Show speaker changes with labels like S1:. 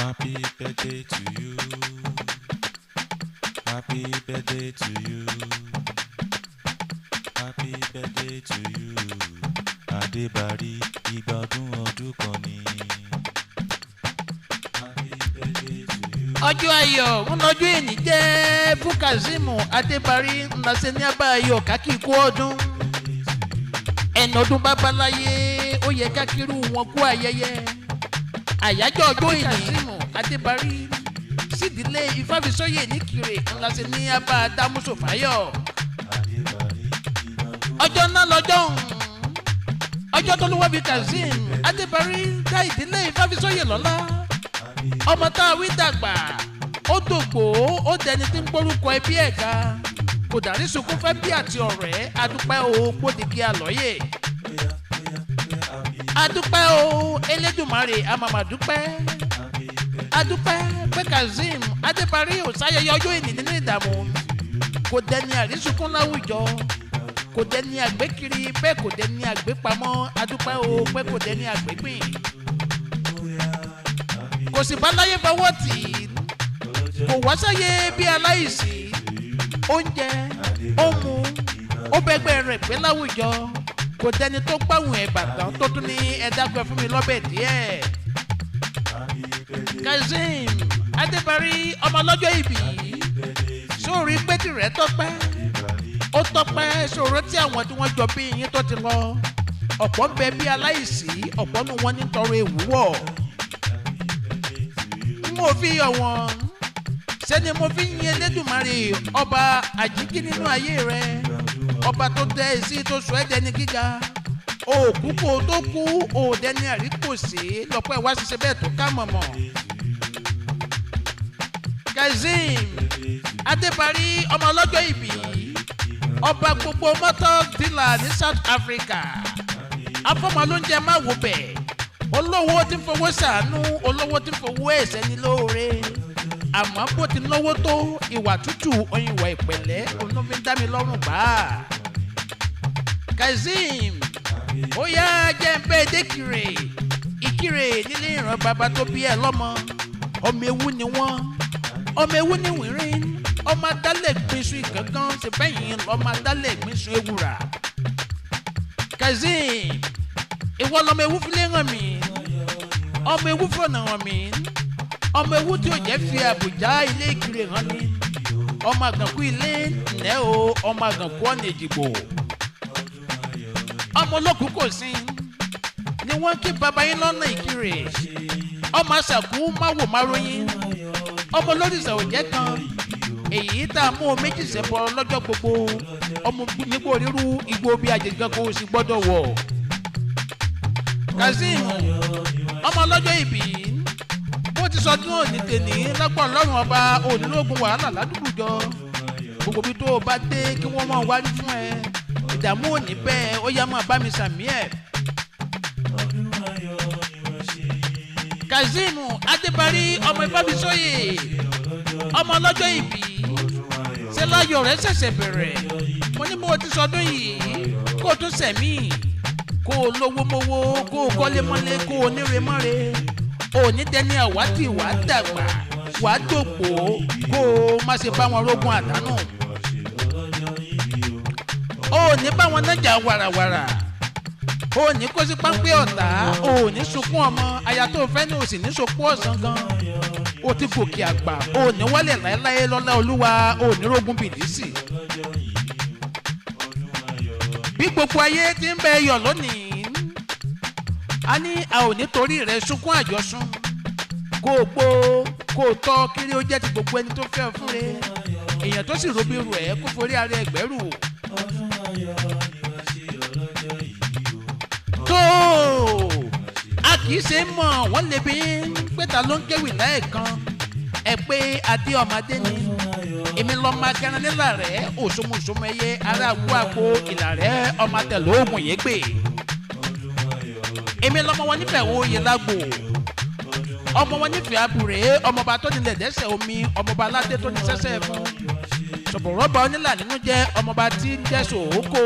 S1: Happy birthday to you. Happy birthday to you. Happy birthday to you. Adébárí igba ọdún kan ni. Happy birthday to you.
S2: Ọjọ́ ayọ̀ ń lọ́jọ́ èní jẹ́ fún Kazeem Adébárí ńláṣẹ́ ní abáyọ̀ kákìkú ọdún. Ẹni ọdún babaláyé ó yẹ kákìrú wọn kú ayẹyẹ. Àyájọ́ ọjọ́ èní Kazeem Adébárí sídìílé Ifáfisóyè ní Kire ńláṣẹ́ ní abá Dámúsòfáyọ̀. Ọjọ́ náà lọ́jọ́ ọjọ́ tó lówó bí Kazeem Adébárí dá ìdílé Ifáfisóyè lọ́lá. Ọmọ tá a wí dàgbà ó dògbò ó dẹni tí ń gbórúkọ ẹbí ẹ̀ ga kò dárí sunkún fẹ́ bí àti ọ̀rẹ́ adúpẹ́ o gbòdìgí àlọ́yè adúpẹ́ o Elédùmarè àmàmàdúpẹ́ adúpẹ́ pé Kazeem Adébárí ò sáyẹyẹ ọjọ́ ìní nínú ìdààmú kò dẹni àrísunkún láwùjọ kò dẹni àgbékiri bẹ́ẹ̀ kò dẹni àgbépamọ́ adúpẹ́ o pé kò dẹni àgbégbìn kò sì bá láyé fọwọ́ tì í kò wá sáyé bí aláìsí oúnjẹ ó mu ó bẹ́gbẹ́ rẹ̀ pé láwùjọ kò dẹni tó gbàwùn ẹ̀bà tán tó tún ní ẹ̀dágbẹ́ fún mi lọ́bẹ̀ díẹ̀. Kazeem Adébárí ọmọ lọ́jọ́ ìbí sórí pétì rẹ̀ tọ́pẹ́ ó tọ́pẹ́ sòrò tí àwọn tí wọ́n jọ bí yín tó ti lọ ọ̀pọ̀ ń bẹ bí aláìsí ọ̀pọ̀ nù wọ́n ní tọrọ èwúwọ̀. Mo fi yọ̀ wọ́n sẹ́ni mo fi yin Elédùmarè ọba àjíkí nínú ayé rẹ ọba tó dẹ èsì tó sọ ẹ́ dẹni gíga òkú kò tó kú òdẹni àríkòsí lọ́pọ̀ ẹ̀wá ṣiṣẹ́ bẹ́ẹ̀ tó ká mọ̀mọ́. Kazeem Adébárí ọmọ ọlọ́jọ́ ìbí ọba gbogbo mọ́tò dílà ní South Africa afọ́mọ ló ń jẹ má wò bẹ́ẹ̀ olówó tí ń fowó ṣàánú olówó tí ń fowó ẹ̀sẹ̀ ní lóore àmọ́ bó ti náwó tó ìwà tútù oyin ìwà ìpẹ̀lẹ́ olófin dá mi lọ́rùn gbà á. Kazeem ó yá jẹ́ ń bẹ́ẹ̀ dé Kire Ìkirè nílé ìran bàbá tó bí ẹ lọ́mọ ọmọ ewu ni wọ́n ọmọ ewu ni wìrín ọmọ adálẹ̀ gbèsè gángan ṣe fẹ́yìn ọmọ adálẹ̀ gbèsè ewúrà. Kazeem ìwọ lọmọ ewu fílẹ̀ hàn mí ọmọ ewu fọ̀nà hàn mí ọmọ ewu tí ò jẹ́ fi àbùjá ilé Ìkirè hàn mí ọmọ àgànkú ilé ǹlẹ́ o ọmọ àgànkú ọ̀nà èjìgbò ọmọ olókùú kò sí ni wọ́n kí baba yín lọ́nà Ìkirè ọmọ àṣàkú máwò máróyìn ọmọ olórìṣà òjẹ́ kan èyí tá a mú o méjì sẹ́bọ̀ lọ́jọ́ gbogbo ọmọ nígbò ríru igbó bí àjẹjọ́ kò sì gbọ́dọ̀ wọ̀. Kazeem ọmọ ọlọ́jọ́ ìbí bó ti sọdún òní tèní lọ́gbọ̀n lọ́rùn ọba onílógún wàhálà ládùúgbò gbogbo bí tó o bá dé kí wọ́n máa wárí fún ẹ ìdààmú òní bẹ́ẹ̀ ó yá máa bá mi sàmí ẹ̀. Kazeem Adébárí ọmọ Ifáfisóyè ọmọ ọlọ́jọ́ ìbí ṣé láyọ̀ rẹ̀ ṣẹ̀ṣẹ̀ bẹ̀rẹ̀ mo ní bó ti sọdún yìí kó o tún sẹ̀mí kó o lówó mówó kó o kọ́lé mọ́lé kó o níre mọ́re òní dẹni àwátì wà á dàgbà wà á dògbò kó o má ṣe bá wọn rógun àdánù òní bá wọn nájà wàràwàrà òní kó sí pápẹ́ ọ̀tá òní sunkún ọmọ aya tó fẹ́ ní òsì ní sopọ̀ ọ̀sán gan o ti gòkè àgbà òní wálé láéláé lọ́lá olúwa òní rógun bìdísì. Bí gbogbo ayé ti ń bẹ yọ̀ lónìí a ní a ò nítorí rẹ̀ sunkún àjọsùn kó o gbó kó o tọ́ kiri ó jẹ́ ti gbogbo ẹni tó fẹ́ fún rẹ̀ èèyàn tó sì robi rù ẹ́ kó forí ara ẹgbẹ́rù. tó a kì í ṣe mọ̀ wọ́n lè bí pẹ́ta ló ń kéwì lẹ́ẹ̀kan ẹ pé adé ọmọdé ni èmi lọ máa kẹrin nílà rẹ òṣùmùṣùmù ẹyẹ ará àgbo àgbo ìlà rẹ ọmọ àtẹlẹ oògùn yẹn gbé èmi lọmọ wọn nífẹ̀ẹ́ wo yẹ lágbo ọmọ wọn nífẹ̀ẹ́ àbúrè ọmọọba tó nílẹ̀ dẹ́sẹ̀ omi ọmọọba aládé tó ní sẹ́sẹ́ fún sọ̀bọ̀rọ̀bà onílà nínú jẹ́ ọmọọba tí ń jẹ́ sòókò.